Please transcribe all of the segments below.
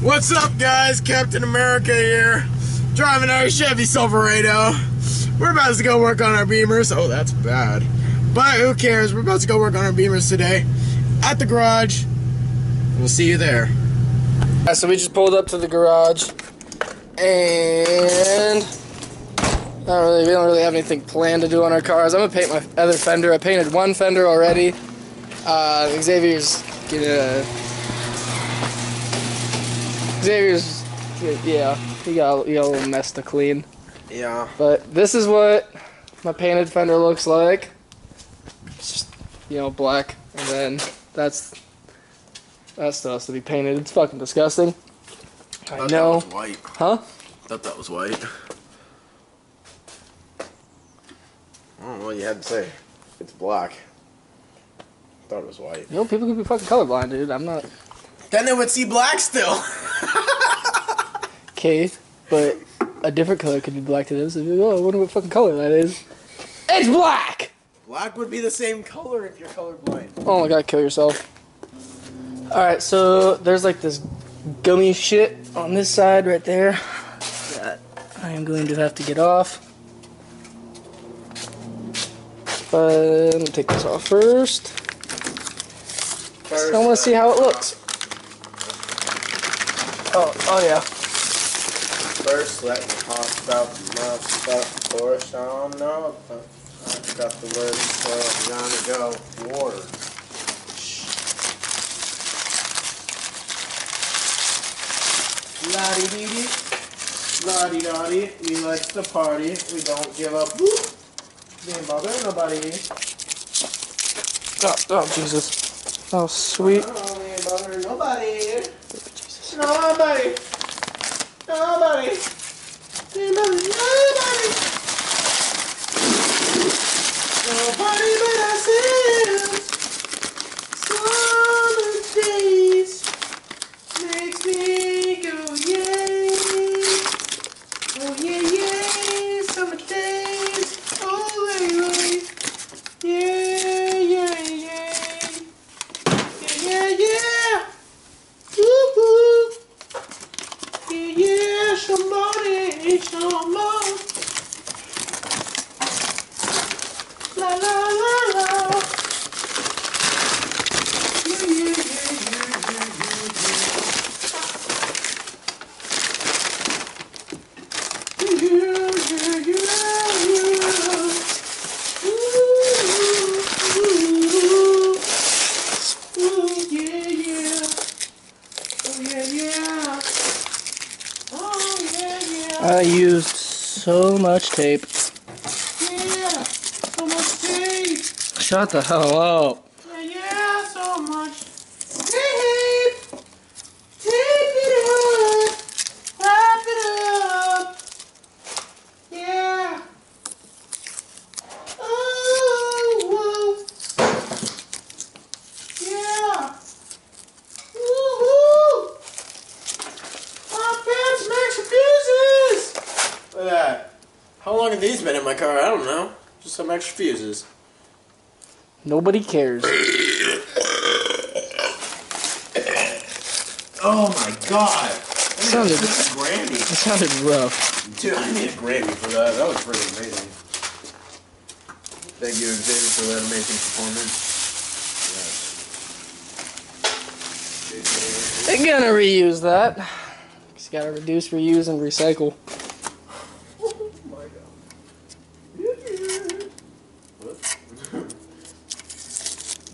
What's up, guys? Captain America here, driving our Chevy Silverado. We're about to go work on our Beamers. Oh, that's bad. But who cares? We're about to go work on our Beamers today at the garage. We'll see you there. Alright, so we just pulled up to the garage, and we don't really have anything planned to do on our cars. I'm gonna paint my other fender. I painted one fender already. Xavier's yeah, he got a little mess to clean. Yeah. But this is what my painted fender looks like. It's just, black, and then that still has to be painted. It's fucking disgusting. I know. That was white. Huh? I thought that was white. I don't know what you had to say. It's black. I thought it was white. People could be fucking colorblind, dude. I'm not. Then they would see black still. Okay, but a different color could be black to them. So, I wonder what fucking color that is. It's black! Black would be the same color if you're colorblind. Oh my god, kill yourself. Alright, so there's like this gummy shit on this side right there that I am going to have to get off. But I'm going to take this off first. I want to see how it looks. Oh yeah. First, let me talk about my stuff. Of course, I don't know. I got the words, so I'm gonna go forward. La-di-dee-dee, la-di-da-dee, we like to party, we don't give up. Woo! Didn't bother nobody. Oh, Jesus. Oh, sweet. Oh, we ain't bother nobody. Jesus. Nobody. Nobody. Nobody. Nobody but ourselves. Summer days makes me go yay. Oh yeah, yay. Summer days. Oh, lay. Yeah, yeah, yeah. Yeah, yeah, yeah. Woo-hoo. Yeah, yeah, somebody, someone. La la la la. Yeah, yeah, yeah, yeah, yeah, yeah. Yeah, yeah, yeah. Ooh, yeah, yeah. Oh, yeah, yeah. Oh, yeah, yeah. I used so much tape. Yeah, so much tape. Shut the hell up. Yeah, yeah, so much tape. Tape it up. Wrap it up. Yeah. Oh, whoa. Yeah. Woohoo. My pants max fuses. Look at that. How long have these been in my car? I don't know. Just some extra fuses. Nobody cares. Oh my god! It sounded rough. Dude, I need a Grammy for that. That was pretty amazing. Thank you, Xavier, for that amazing performance. They're gonna reuse that. Just gotta reduce, reuse, and recycle. Oh my god. What?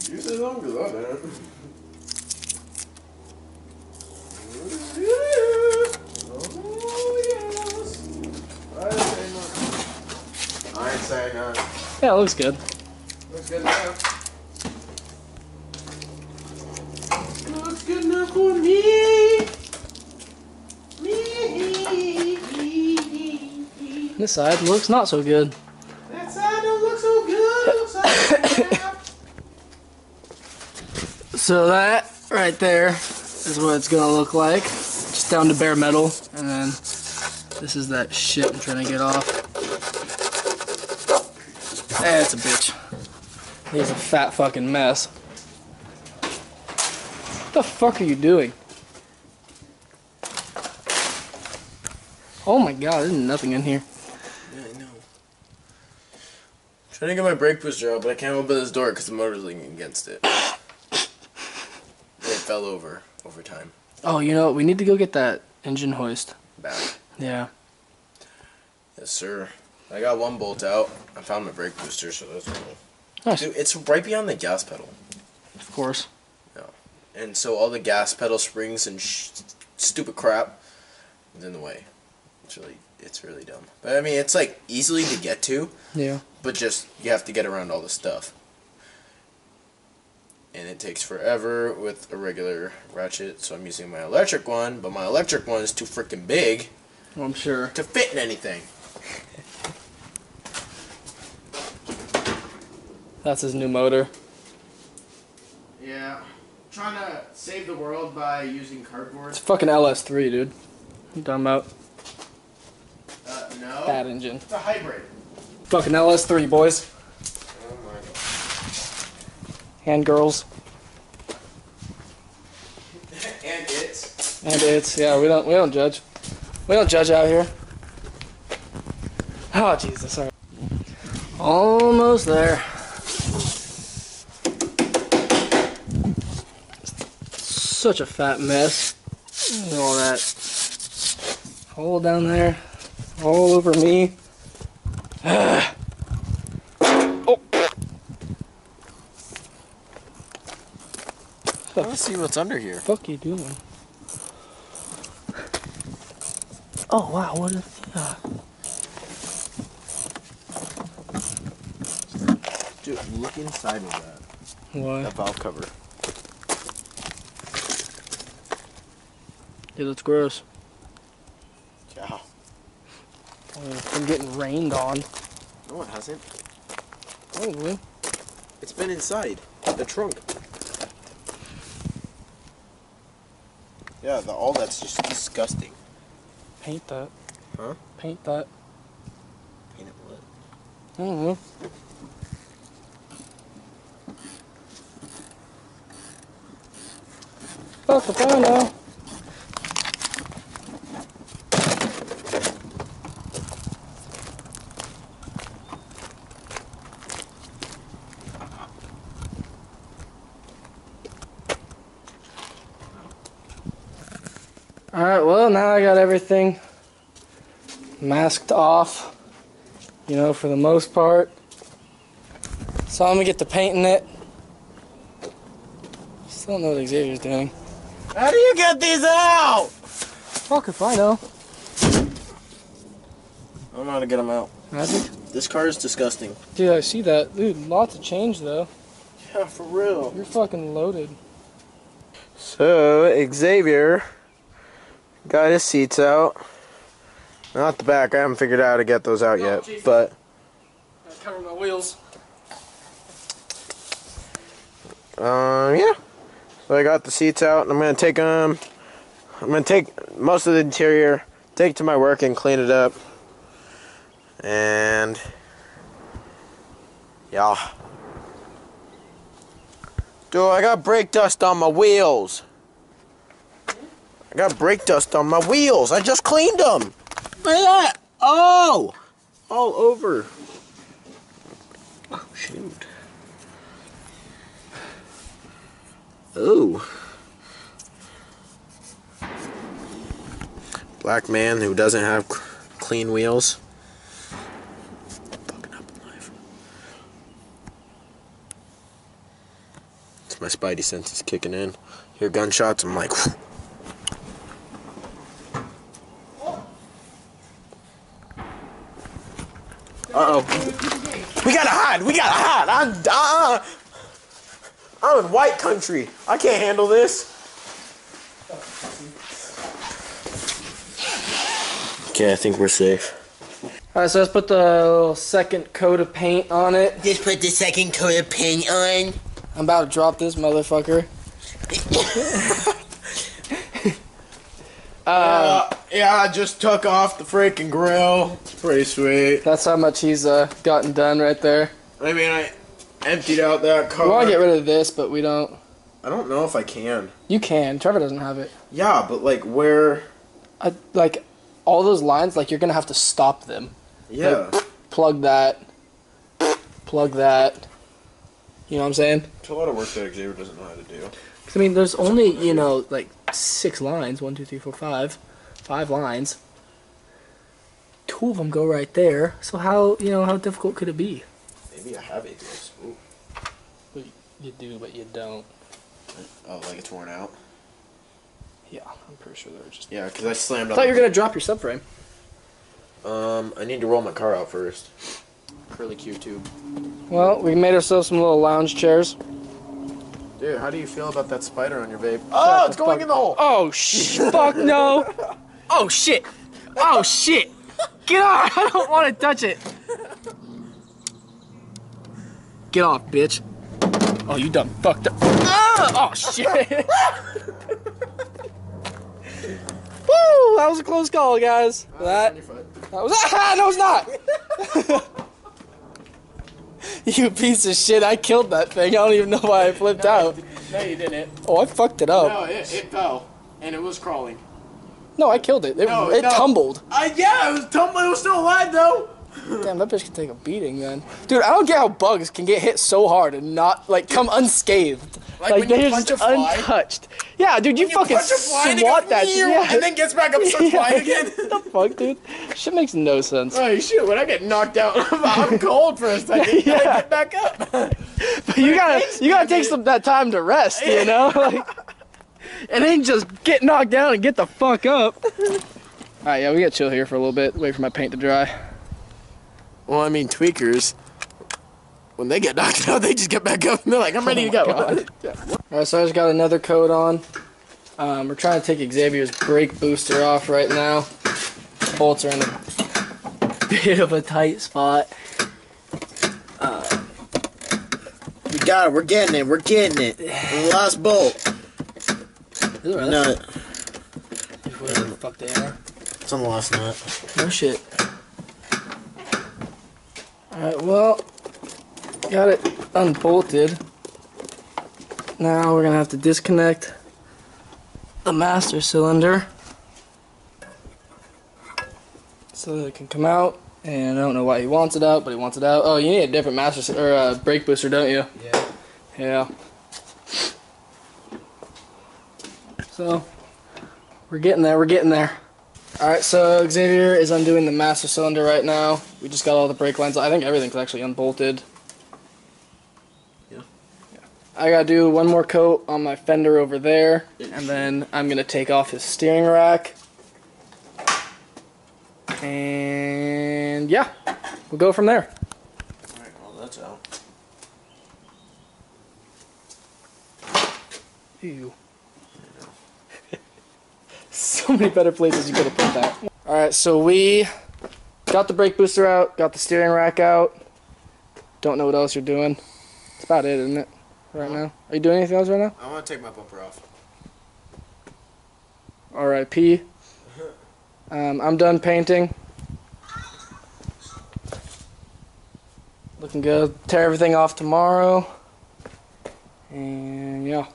You said something because I didn't. I ain't saying nothing. Yeah, it looks good. Looks good now. Looks good enough for me. This side looks not so good. That side don't look so good. Looks like So that right there is what it's gonna look like. Just down to bare metal, and then this is that shit I'm trying to get off. That's a bitch. He's a fat fucking mess. What the fuck are you doing? Oh my god, there's nothing in here. Yeah, I know. Trying to get my brake booster out, but I can't open this door because the motor's leaning against it. It fell over time. Oh, you know, we need to go get that engine hoist. Back. Yeah. Yes, sir. I got one bolt out. I found my brake booster, so that's cool. Nice. Dude, it's right beyond the gas pedal. Of course. No. And so all the gas pedal springs and stupid crap is in the way. It's really dumb. But I mean, it's like easily to get to. Yeah. But just, you have to get around all the stuff. And it takes forever with a regular ratchet, so I'm using my electric one, but my electric one is too freaking big Well, I'm sure. to fit in anything. That's his new motor. Yeah. Trying to save the world by using cardboard. It's a fucking LS3, dude. What you talking about? No. That engine. It's a hybrid. Fucking LS3, boys. Oh my god. And girls. And it's. And it's, yeah, we don't judge. We don't judge out here. Oh, Jesus, sorry. Almost there. Such a fat mess. Look at all that hole down there. All over me. Oh. Let's see what's under here. Fuck you doing? Oh wow, what is that? Dude, look inside of that. What? That valve cover. Dude, that's gross. Yeah. I'm getting rained on. No, it hasn't. Probably. It's been inside the trunk. Yeah, all that's just disgusting. Paint that. Huh? Paint that. Paint it what? I don't know. Fuck if I know. Alright, well, now I got everything masked off, you know, for the most part. So I'm gonna get to painting it. Still don't know what Xavier's doing. How do you get these out? Fuck if I know. I don't know how to get them out. Magic? This car is disgusting. Dude, I see that. Dude, lots of change though. Yeah, for real. You're fucking loaded. So, Xavier got his seats out. Not the back. I haven't figured out how to get those out yet. Jesus. But I cover my wheels. yeah. So I got the seats out, and I'm gonna take them. I'm gonna take most of the interior, take it to my work, and clean it up. And yeah. Dude, I got brake dust on my wheels. I got brake dust on my wheels. I just cleaned them. Look at that. Oh! All over. Oh, shoot. Oh. Black man who doesn't have clean wheels. Fucking up in life. It's my spidey senses kicking in. Hear gunshots, I'm like... Uh-oh. We gotta hide! We gotta hide! I'm in white country. I can't handle this. Okay, I think we're safe. Alright, so let's put the little second coat of paint on it. Just put the second coat of paint on. I'm about to drop this motherfucker. Yeah, I just took off the freaking grill. It's pretty sweet. That's how much he's gotten done right there. I mean, I emptied out that car. We want to get rid of this, but we don't. I don't know if I can. You can. Trevor doesn't have it. Yeah, but like where? Like all those lines, like, you're gonna have to stop them. Yeah. Like, plug that. Plug that. You know what I'm saying? It's a lot of work that Xavier doesn't know how to do. 'Cause, I mean, there's only, you know, like 6 lines. 1, 2, 3, 4, 5. 5 lines. 2 of them go right there. So how, you know, how difficult could it be? Maybe I have ABS. Ooh. Well, you do, but you don't. Oh, like it's worn out? Yeah, I'm pretty sure they're just... Yeah, because I slammed I on thought you were going to drop your subframe. I need to roll my car out first. Curly Q tube. Well, we made ourselves some little lounge chairs. Dude, how do you feel about that spider on your vape? Oh, it's going in the hole! Oh, fuck no! Oh, shit! Oh, shit! Get off! I don't want to touch it! Get off, bitch. Oh, you done fucked up. Ah! Oh, shit! Woo! That was a close call, guys. That was... Ah, no, it's not! You piece of shit, I killed that thing. I don't even know why I flipped out. No, you didn't. Oh, I fucked it up. No, it fell. And it was crawling. No, I killed it. It tumbled. Yeah, it was tumbling. It was still alive, though. Damn, that bitch can take a beating, then. Dude, I don't get how bugs can get hit so hard and not, like, come unscathed. Like when they're you just punch a fly? untouched. Yeah, dude, you fucking swat that shit. Yeah. And then gets back up and starts flying again. What the fuck, dude? Shit makes no sense. Oh, shoot. When I get knocked out, I'm cold for a second. Yeah. I get back up. But you gotta take that time to rest, you know? Like, it ain't just get knocked down and get the fuck up. Alright, yeah, we gotta chill here for a little bit, wait for my paint to dry. Well, I mean, tweakers, when they get knocked out, they just get back up and they're like, I'm ready to go. Alright, so I just got another coat on. We're trying to take Xavier's brake booster off right now. Bolts are in a bit of a tight spot. We got it. We're getting it. We're getting it. The last bolt. Is it really? No, Whatever the fuck they are. it's on the last nut. No shit. Alright, well, got it unbolted. Now we're gonna have to disconnect the master cylinder so that it can come out. And I don't know why he wants it out, but he wants it out. Oh, you need a different brake booster, don't you? Yeah. Yeah. So, we're getting there, we're getting there. Alright, so Xavier is undoing the master cylinder right now. We just got all the brake lines. I think everything's actually unbolted. Yeah. I gotta do one more coat on my fender over there, and then I'm gonna take off his steering rack. And yeah, we'll go from there. Alright, well, that's out. Ew. So many better places you could have put that. Alright, so we got the brake booster out, got the steering rack out. Don't know what else you're doing. That's about it, isn't it? Right now. Are you doing anything else right now? I want to take my bumper off. R.I.P. I'm done painting. Looking good. Tear everything off tomorrow. And yeah.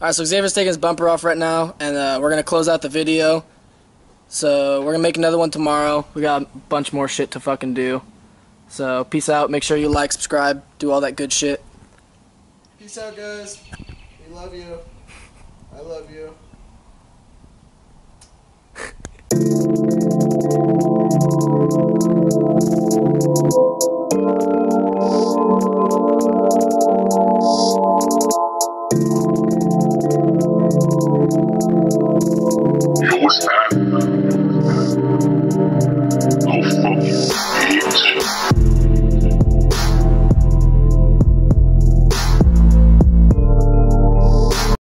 Alright, so Xavier's taking his bumper off right now, and we're going to close out the video. So we're going to make another one tomorrow. We got a bunch more shit to fucking do. So peace out. Make sure you like, subscribe, do all that good shit. Peace out, guys. We love you. I love you.